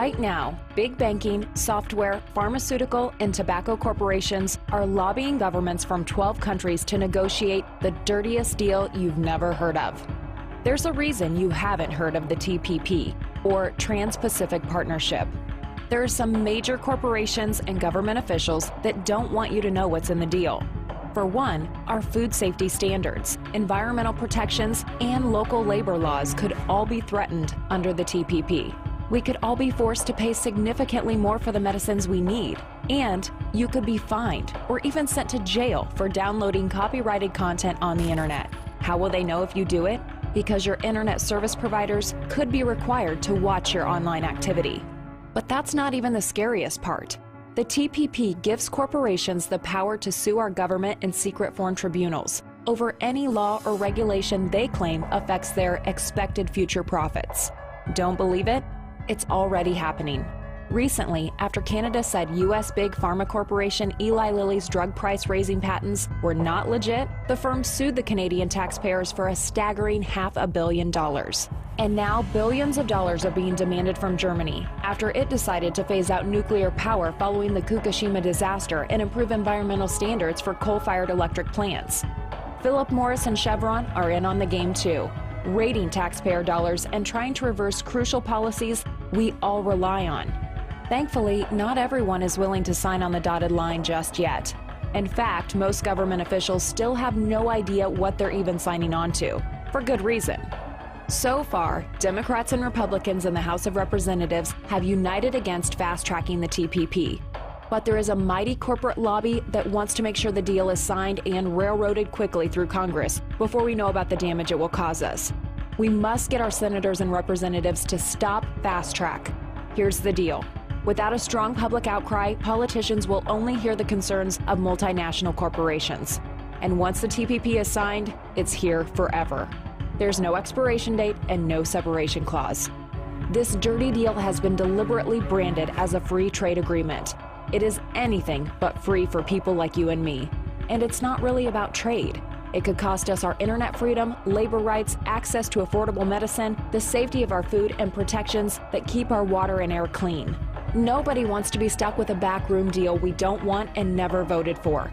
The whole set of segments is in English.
Right now, big banking, software, pharmaceutical, and tobacco corporations are lobbying governments from 12 countries to negotiate the dirtiest deal you've never heard of. There's a reason you haven't heard of the TPP, or Trans-Pacific Partnership. There are some major corporations and government officials that don't want you to know what's in the deal. For one, our food safety standards, environmental protections, and local labor laws could all be threatened under the TPP. We could all be forced to pay significantly more for the medicines we need, and you could be fined or even sent to jail for downloading copyrighted content on the internet. How will they know if you do it? Because your internet service providers could be required to watch your online activity. But that's not even the scariest part. The TPP gives corporations the power to sue our government in secret foreign tribunals over any law or regulation they claim affects their expected future profits. Don't believe it? It's already happening. Recently, after Canada said U.S. big pharma corporation Eli Lilly's drug price-raising patents were not legit, the firm sued the Canadian taxpayers for a staggering $500 million. And now billions of dollars are being demanded from Germany after it decided to phase out nuclear power following the Fukushima disaster and improve environmental standards for coal-fired electric plants. Philip Morris and Chevron are in on the game too, raiding taxpayer dollars and trying to reverse crucial policies we all rely on. Thankfully, not everyone is willing to sign on the dotted line just yet. In fact, most government officials still have no idea what they're even signing on to, for good reason. So far, Democrats and Republicans in the House of Representatives have united against fast-tracking the TPP. But there is a mighty corporate lobby that wants to make sure the deal is signed and railroaded quickly through Congress before we know about the damage it will cause us. We must get our senators and representatives to stop fast track. Here's the deal. Without a strong public outcry, politicians will only hear the concerns of multinational corporations. And once the TPP is signed, it's here forever. There's no expiration date and no separation clause. This dirty deal has been deliberately branded as a free trade agreement. It is anything but free for people like you and me. And it's not really about trade. It could cost us our internet freedom, labor rights, access to affordable medicine, the safety of our food, and protections that keep our water and air clean. Nobody wants to be stuck with a backroom deal we don't want and never voted for.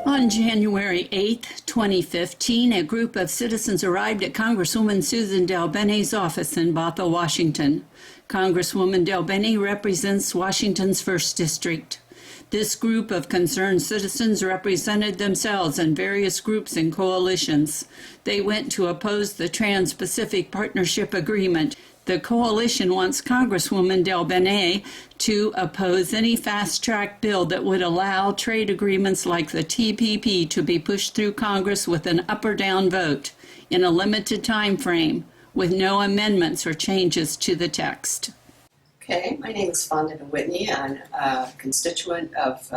On January 8, 2015, a group of citizens arrived at Congresswoman Susan DelBene's office in Bothell, Washington. Congresswoman DelBene represents Washington's 1st District. This group of concerned citizens represented themselves in various groups and coalitions. They went to oppose the Trans-Pacific Partnership Agreement. The coalition wants Congresswoman DelBene to oppose any fast-track bill that would allow trade agreements like the TPP to be pushed through Congress with an up or down vote in a limited time frame, with no amendments or changes to the text. Okay, my name is Fonda Whitney. I'm a constituent of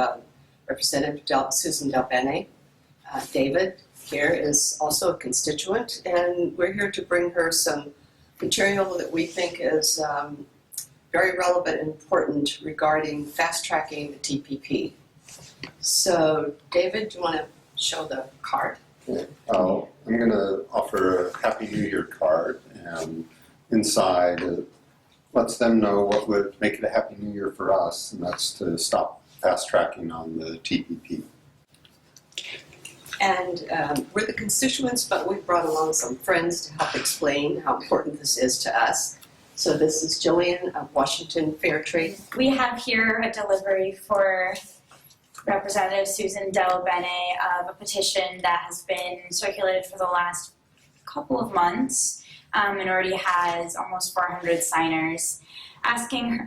Representative Susan DelBene. David here is also a constituent, and we're here to bring her some material that we think is very relevant and important regarding fast-tracking the TPP. So, David, do you want to show the card? Okay. I'm going to offer a Happy New Year card, and inside it lets them know what would make it a Happy New Year for us, and that's to stop fast-tracking on the TPP. And we're the constituents, but we've brought along some friends to help explain how important this is to us. So this is Jillian of Washington Fair Trade. We have here a delivery for Representative Susan DelBene of a petition that has been circulated for the last couple of months and already has almost 400 signers.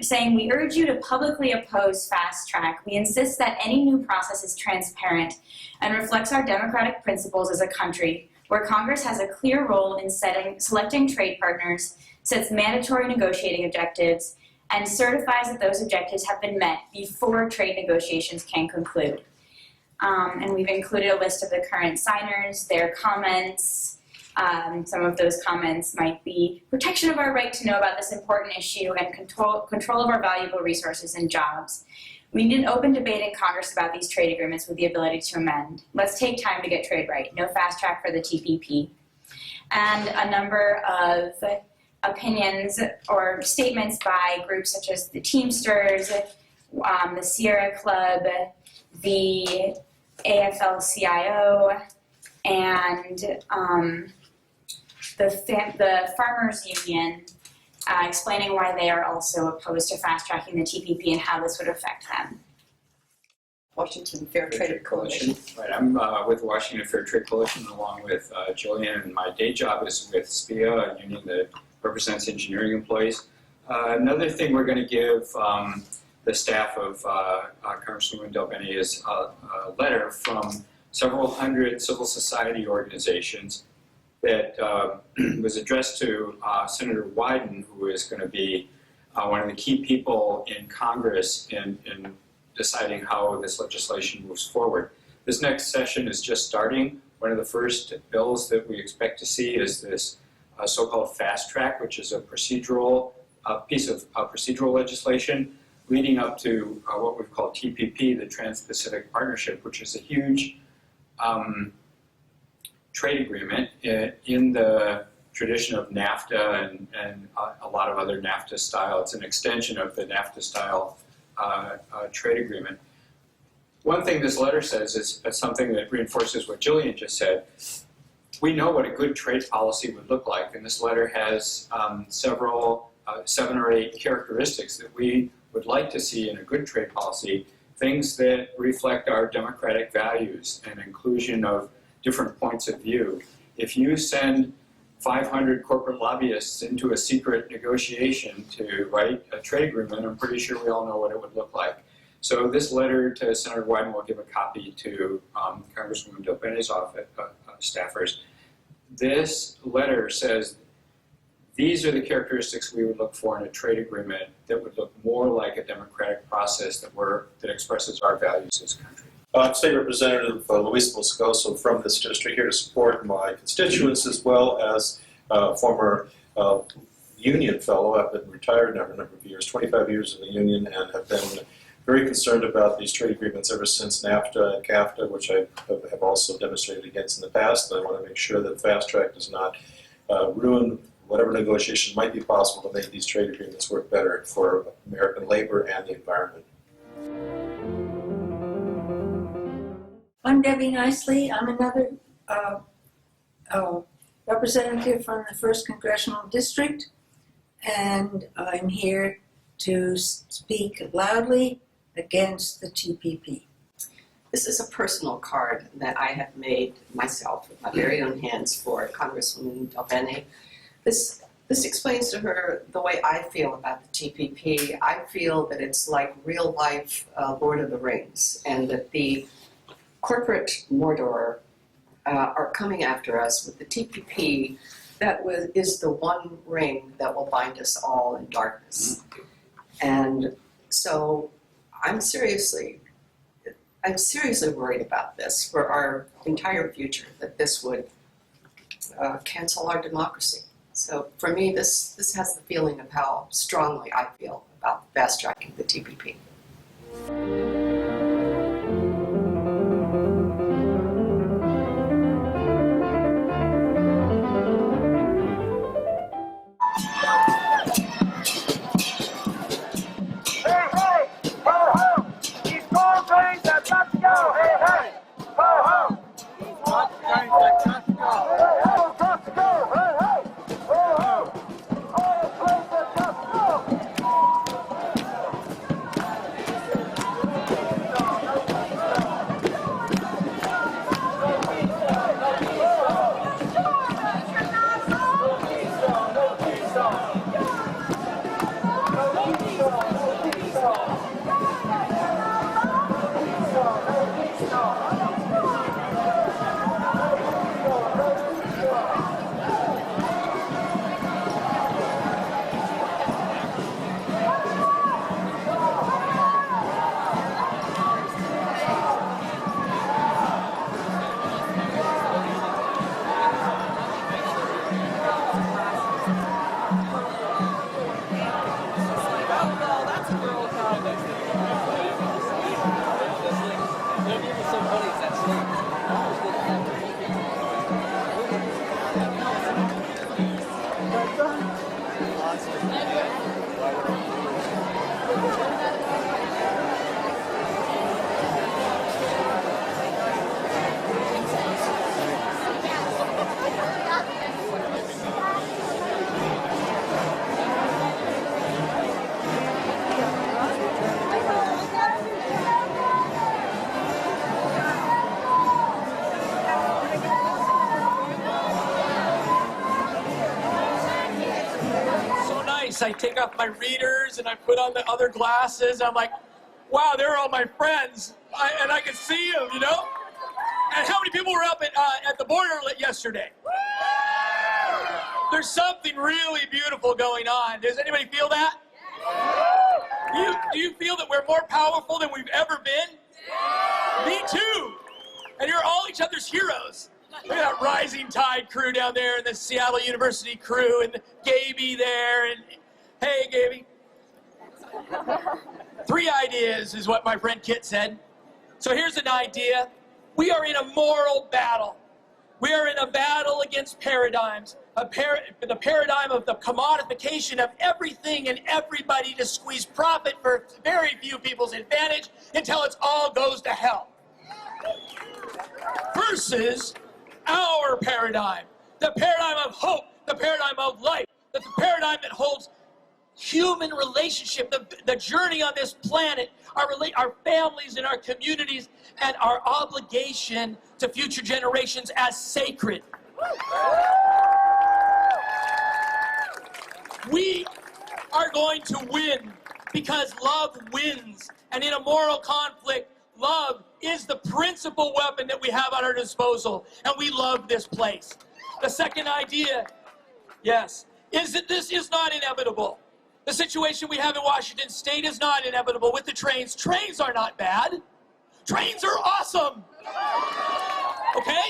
Saying, we urge you to publicly oppose fast track. We insist that any new process is transparent and reflects our democratic principles as a country, where Congress has a clear role in selecting trade partners, sets mandatory negotiating objectives, and certifies that those objectives have been met before trade negotiations can conclude. And we've included a list of the current signers, their comments. Some of those comments might be protection of our right to know about this important issue and control of our valuable resources and jobs. We need an open debate in Congress about these trade agreements with the ability to amend. Let's take time to get trade right. No fast track for the TPP. And a number of opinions or statements by groups such as the Teamsters, the Sierra Club, the AFL-CIO, and the Farmers Union, explaining why they are also opposed to fast-tracking the TPP and how this would affect them. Washington Fair Trade Coalition. Right, I'm with the Washington Fair Trade Coalition along with Jillian, and my day job is with SPIA, a union that represents engineering employees. Another thing we're going to give the staff of Congresswoman Del Bene is a letter from several hundred civil society organizations that was addressed to Senator Wyden, who is going to be one of the key people in Congress in deciding how this legislation moves forward. This next session is just starting. One of the first bills that we expect to see is this so-called fast track, which is a procedural piece of procedural legislation leading up to what we've called TPP, the Trans-Pacific Partnership, which is a huge trade agreement in the tradition of NAFTA and a lot of other NAFTA style. It's an extension of the NAFTA style trade agreement. One thing this letter says is something that reinforces what Jillian just said. We know what a good trade policy would look like, and this letter has several, 7 or 8 characteristics that we would like to see in a good trade policy, things that reflect our democratic values and inclusion of different points of view. If you send 500 corporate lobbyists into a secret negotiation to write a trade agreement, I'm pretty sure we all know what it would look like. So this letter to Senator Wyden will give a copy to Congresswoman Del Bene's office, staffers. This letter says these are the characteristics we would look for in a trade agreement that would look more like a democratic process that expresses our values as a country. I'm State Representative Luis Moscoso from this district, here to support my constituents as well as former union fellow. I've been retired now for a number of years, 25 years in the union, and have been very concerned about these trade agreements ever since NAFTA and CAFTA, which I have also demonstrated against in the past. And I want to make sure that fast track does not ruin whatever negotiations might be possible to make these trade agreements work better for American labor and the environment. I'm Debbie Nicely. I'm another representative from the 1st Congressional District, and I'm here to speak loudly against the TPP. This is a personal card that I have made myself with my very own hands for Congresswoman Del Bene. This explains to her the way I feel about the TPP. I feel that it's like real life Lord of the Rings, and that the corporate Mordor are coming after us with the TPP that is the one ring that will bind us all in darkness. And so I'm seriously worried about this for our entire future, that this would cancel our democracy. So for me, this has the feeling of how strongly I feel about fast tracking the TPP. I take off my readers and I put on the other glasses. I'm like, wow, they're all my friends, and I can see them, you know? And how many people were up at the border yesterday? There's something really beautiful going on. Does anybody feel that? Do you feel that we're more powerful than we've ever been? Me too. And you're all each other's heroes. Look at that Rising Tide crew down there, and the Seattle University crew, and Gaby there, and hey, Gaby. 3 ideas is what my friend Kit said. So here's an idea. We are in a moral battle. We are in a battle against paradigms. The paradigm of the commodification of everything and everybody to squeeze profit for very few people's advantage until it all goes to hell. Versus our paradigm, the paradigm of hope, the paradigm of life, the paradigm that holds human relationship, the journey on this planet, our families and our communities, and our obligation to future generations as sacred. We are going to win because love wins. And in a moral conflict, love is the principal weapon that we have at our disposal. And we love this place. The second idea, yes, is that this is not inevitable. The situation we have in Washington State is not inevitable with the trains. Trains are not bad. Trains are awesome. Okay?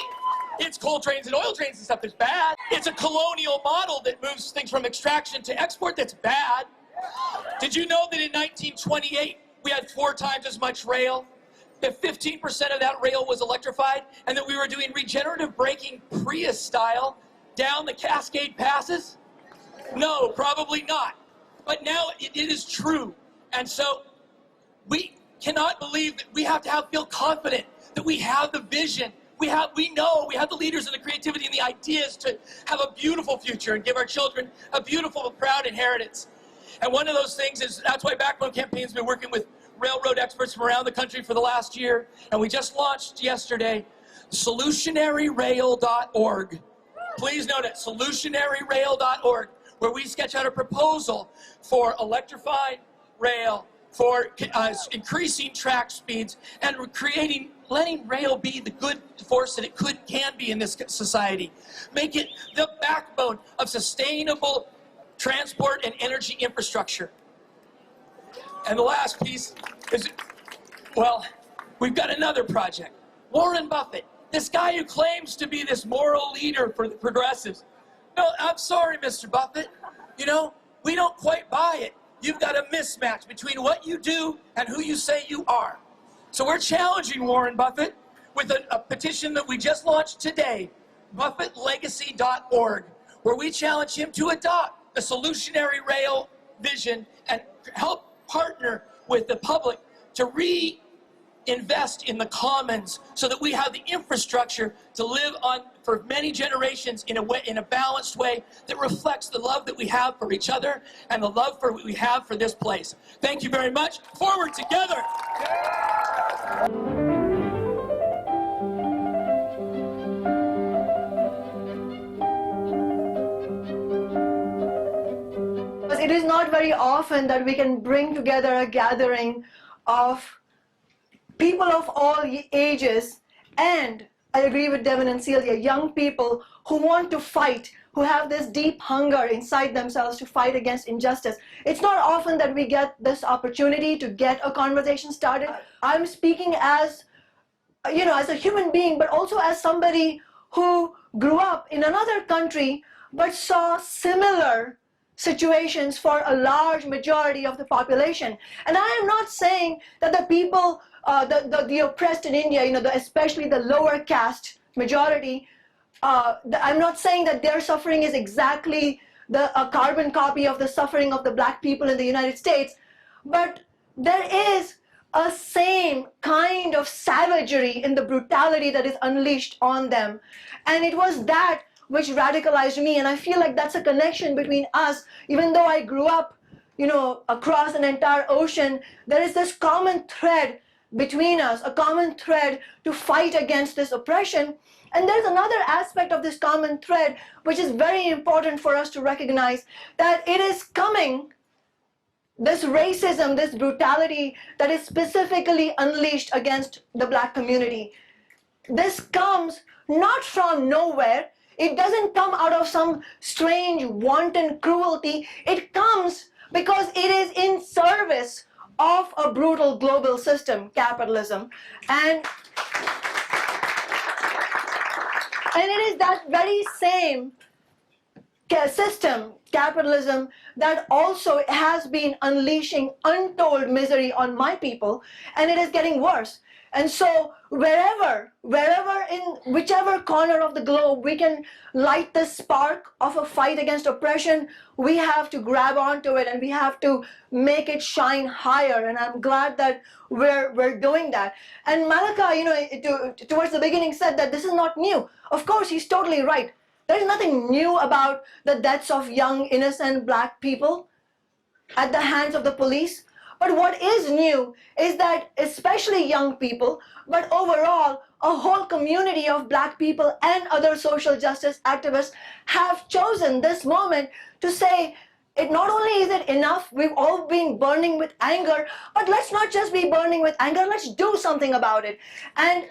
It's coal trains and oil trains and stuff that's bad. It's a colonial model that moves things from extraction to export that's bad. Did you know that in 1928 we had 4 times as much rail? That 15% of that rail was electrified, and that we were doing regenerative braking Prius style down the Cascade Passes? No, probably not. But now it is true. And so we cannot believe that we have to feel confident that we have the vision. We know we have the leaders and the creativity and the ideas to have a beautiful future and give our children a beautiful, proud inheritance. And one of those things is, that's why Backbone Campaign's been working with railroad experts from around the country for the last year. And we just launched yesterday solutionaryrail.org. Please note it, solutionaryrail.org, where we sketch out a proposal for electrified rail, for increasing track speeds, and letting rail be the good force that it can be in this society. Make it the backbone of sustainable transport and energy infrastructure. And the last piece is, well, we've got another project. Warren Buffett, this guy who claims to be this moral leader for the progressives. No, I'm sorry, Mr. Buffett. You know, we don't quite buy it. You've got a mismatch between what you do and who you say you are. So we're challenging Warren Buffett with a petition that we just launched today, BuffettLegacy.org, where we challenge him to adopt the solutionary rail vision and help partner with the public to reinvest in the commons so that we have the infrastructure to live on for many generations in a balanced way that reflects the love that we have for each other and the love for what we have for this place. Thank you very much. Forward together. It is not very often that we can bring together a gathering of people of all ages, and I agree with Devin and Celia, young people who want to fight, who have this deep hunger inside themselves to fight against injustice. It's not often that we get this opportunity to get a conversation started. I'm speaking as, as a human being, but also as somebody who grew up in another country but saw similar situations for a large majority of the population. And I am not saying that the people, the oppressed in India, especially the lower caste majority, I'm not saying that their suffering is exactly a carbon copy of the suffering of the black people in the United States, but there is a same kind of savagery in the brutality that is unleashed on them. And it was that which radicalized me, and I feel like that's a connection between us. Even though I grew up, across an entire ocean, there is this common thread between us, a common thread to fight against this oppression. And there's another aspect of this common thread which is very important for us to recognize, that it is coming, this racism, this brutality that is specifically unleashed against the black community. This comes not from nowhere. It doesn't come out of some strange wanton cruelty. It comes because it is in service of a brutal global system, capitalism. And it is that very same system, capitalism, that also has been unleashing untold misery on my people, and it is getting worse. And so wherever in whichever corner of the globe we can light the spark of a fight against oppression, we have to grab onto it and we have to make it shine higher. And I'm glad that we're doing that. And Malaka, towards the beginning said that this is not new. Of course, he's totally right. There's nothing new about the deaths of young, innocent black people at the hands of the police. But what is new is that especially young people, but overall a whole community of black people and other social justice activists have chosen this moment to say, it not only is it enough, we've all been burning with anger, but let's not just be burning with anger, let's do something about it. And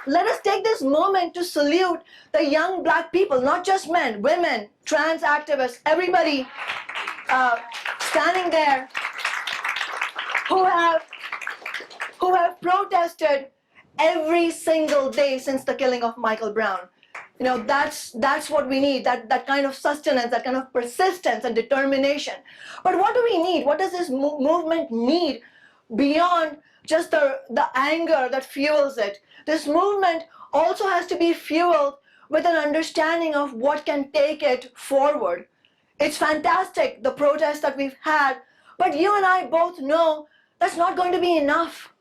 let us take this moment to salute the young black people, not just men, women, trans activists, everybody standing there who have protested every single day since the killing of Michael Brown. That's what we need, that kind of sustenance, that kind of persistence and determination. But what do we need? What does this movement need beyond just the anger that fuels it? This movement also has to be fueled with an understanding of what can take it forward. It's fantastic, the protests that we've had, but you and I both know that's not going to be enough.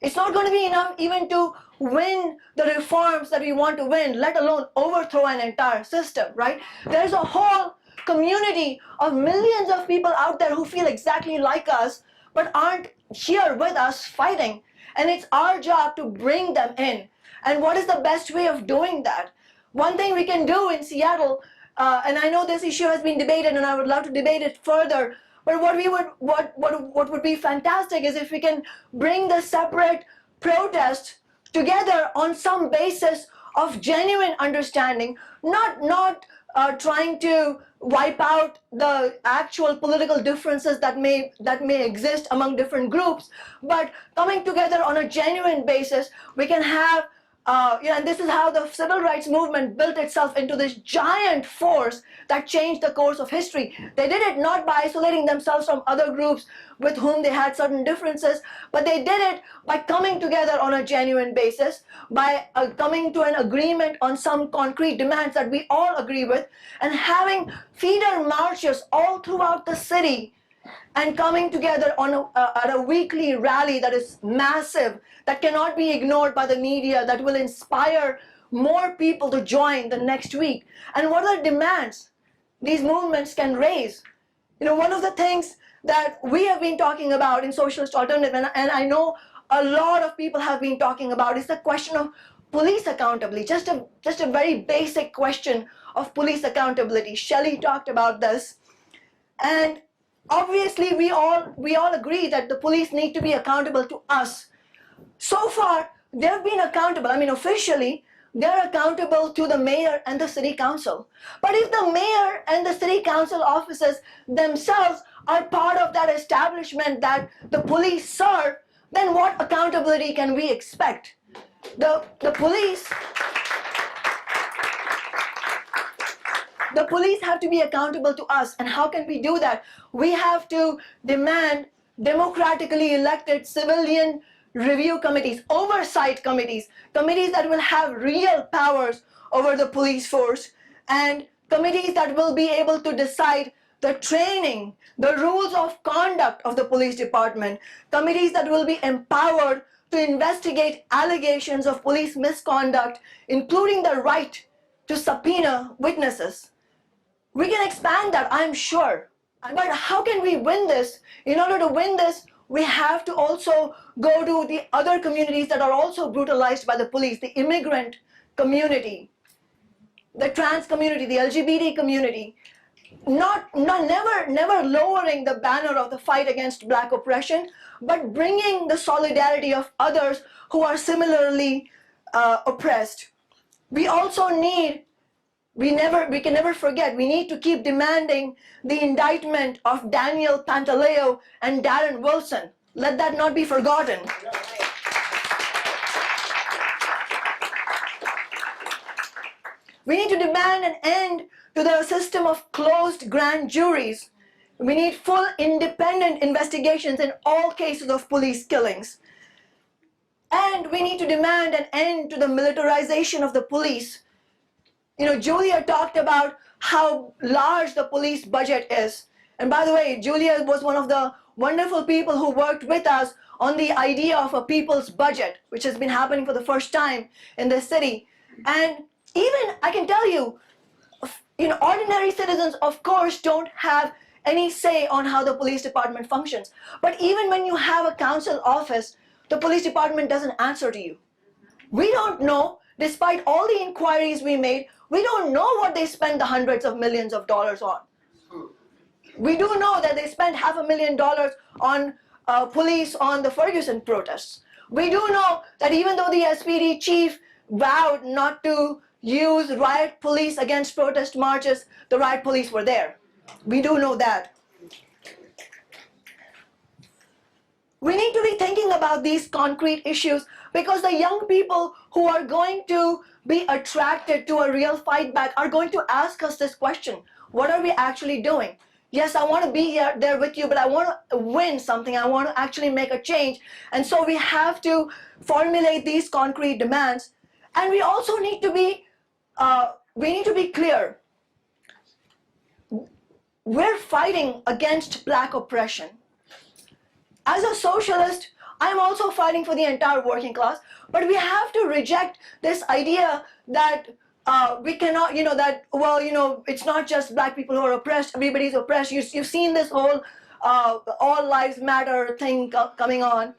It's not going to be enough even to win the reforms that we want to win, let alone overthrow an entire system, right? There's a whole community of millions of people out there who feel exactly like us, but aren't here with us fighting. And it's our job to bring them in. And what is the best way of doing that? One thing we can do in Seattle, and I know this issue has been debated and I would love to debate it further, but what would be fantastic is if we can bring the separate protests together on some basis of genuine understanding, not trying to wipe out the actual political differences that may exist among different groups, but coming together on a genuine basis. We can have and this is how the civil rights movement built itself into this giant force that changed the course of history. They did it not by isolating themselves from other groups with whom they had certain differences, but they did it by coming together on a genuine basis, by coming to an agreement on some concrete demands that we all agree with, and having feeder marches all throughout the city, and coming together on at a weekly rally that is massive, that cannot be ignored by the media, that will inspire more people to join the next week. And what are the demands these movements can raise? One of the things that we have been talking about in Socialist Alternative, and I know a lot of people have been talking about, is the question of police accountability, just a very basic question of police accountability. Shelley talked about this. And obviously, we all agree that the police need to be accountable to us. So far, they've been accountable. Officially, they're accountable to the mayor and the city council. But if the mayor and the city council offices themselves are part of that establishment that the police serve, then what accountability can we expect? The police have to be accountable to us. And how can we do that? We have to demand democratically elected civilian review committees, oversight committees, committees that will have real powers over the police force, and committees that will be able to decide the training, the rules of conduct of the police department, committees that will be empowered to investigate allegations of police misconduct, including the right to subpoena witnesses. We can expand that, I'm sure. But how can we win this? In order to win this, we have to also go to the other communities that are also brutalized by the police, the immigrant community, the trans community, the LGBT community. Never lowering the banner of the fight against Black oppression, but bringing the solidarity of others who are similarly oppressed. We also need, we can never forget, we need to keep demanding the indictment of Daniel Pantaleo and Darren Wilson. Let that not be forgotten. We need to demand an end to the system of closed grand juries. We need full independent investigations in all cases of police killings. And we need to demand an end to the militarization of the police. You know, Julia talked about how large the police budget is. And by the way, Julia was one of the wonderful people who worked with us on the idea of a people's budget, which has been happening for the first time in this city. And even, I can tell you, ordinary citizens, of course, don't have any say on how the police department functions. But even when you have a council office, the police department doesn't answer to you. We don't know, despite all the inquiries we made, we don't know what they spend the hundreds of millions of dollars on. We do know that they spent $500,000 on police on the Ferguson protests. We do know that even though the SPD chief vowed not to use riot police against protest marches, the riot police were there. We do know that. We need to be thinking about these concrete issues because the young people who are going to be attracted to a real fight back are going to ask us this question. What are we actually doing? Yes, I want to be there with you, but I want to win something. I want to actually make a change. And so we have to formulate these concrete demands. And we also need to be clear. We're fighting against Black oppression. As a socialist, I'm also fighting for the entire working class, but we have to reject this idea that we cannot, it's not just Black people who are oppressed, everybody's oppressed. You've seen this whole all lives matter thing coming on.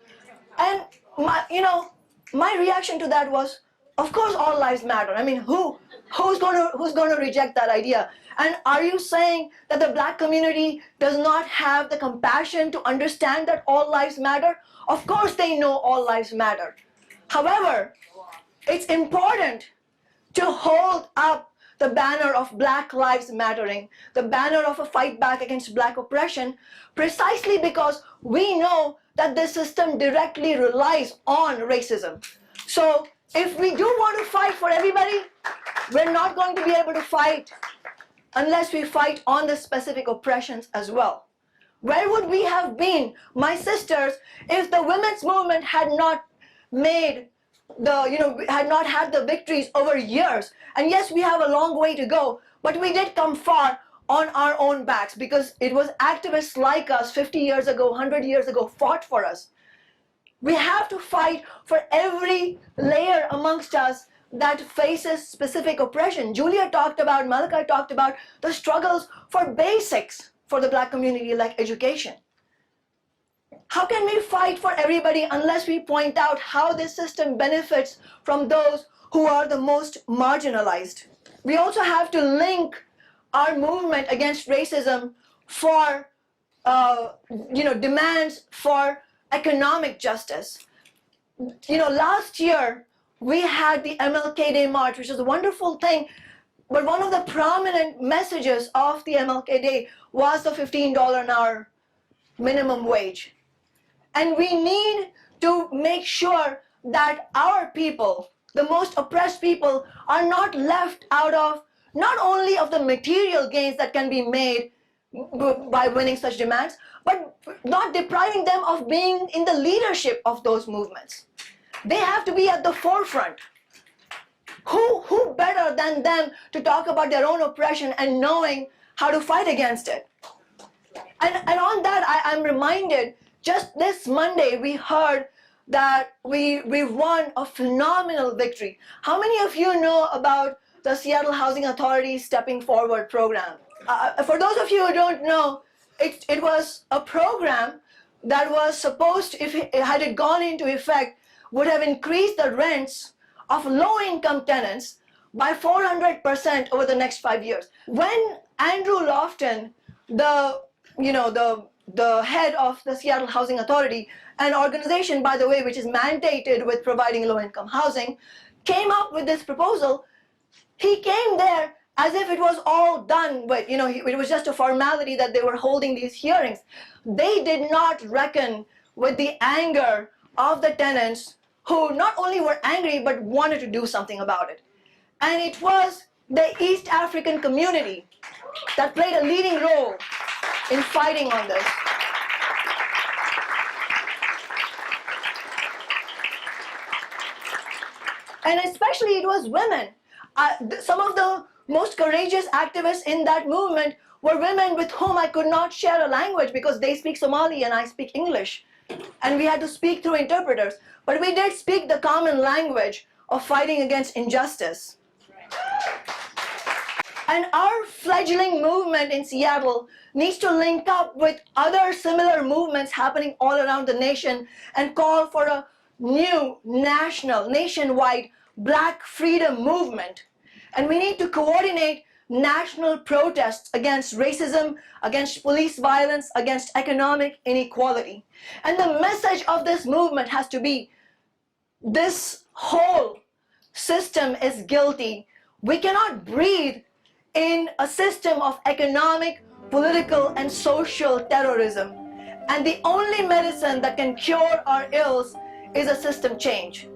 And my reaction to that was, of course all lives matter. I mean, who's gonna reject that idea? And are you saying that the Black community does not have the compassion to understand that all lives matter? Of course they know all lives matter. However, it's important to hold up the banner of Black lives mattering, the banner of a fight back against Black oppression, precisely because we know that this system directly relies on racism. So if we do want to fight for everybody, we're not going to be able to fight unless we fight on the specific oppressions as well. Where would we have been, my sisters, if the women's movement had not made had not had the victories over years? And yes, we have a long way to go, but we did come far on our own backs because it was activists like us 50 years ago, 100 years ago, fought for us. We have to fight for every layer amongst us that faces specific oppression. Julia talked about, Malachi talked about the struggles for basics for the Black community like education. How can we fight for everybody unless we point out how this system benefits from those who are the most marginalized? We also have to link our movement against racism for demands for economic justice. Last year we had the MLK Day March, which is a wonderful thing, but one of the prominent messages of the MLK Day was the $15 an hour minimum wage. And we need to make sure that our people, the most oppressed people, are not left out of not only of the material gains that can be made by winning such demands, but not depriving them of being in the leadership of those movements. They have to be at the forefront. Who better than them to talk about their own oppression and knowing how to fight against it? And on that, I'm reminded, just this Monday, we heard that we won a phenomenal victory. How many of you know about the Seattle Housing Authority Stepping Forward program? For those of you who don't know, it was a program that was supposed, had it gone into effect, would have increased the rents of low-income tenants by 400% over the next 5 years. When Andrew Lofton, the head of the Seattle Housing Authority, an organization, by the way, which is mandated with providing low-income housing, came up with this proposal, he came there as if it was all done with, it was just a formality that they were holding these hearings. They did not reckon with the anger of the tenants who not only were angry but wanted to do something about it. And it was the East African community that played a leading role in fighting on this. And especially it was women. Some of the most courageous activists in that movement were women with whom I could not share a language because they speak Somali and I speak English. And we had to speak through interpreters. But we did speak the common language of fighting against injustice. And our fledgling movement in Seattle needs to link up with other similar movements happening all around the nation and call for a new nationwide Black freedom movement. And we need to coordinate national protests against racism, against police violence, against economic inequality. And the message of this movement has to be, this whole system is guilty. We cannot breathe in a system of economic, political, and social terrorism. And the only medicine that can cure our ills is a system change.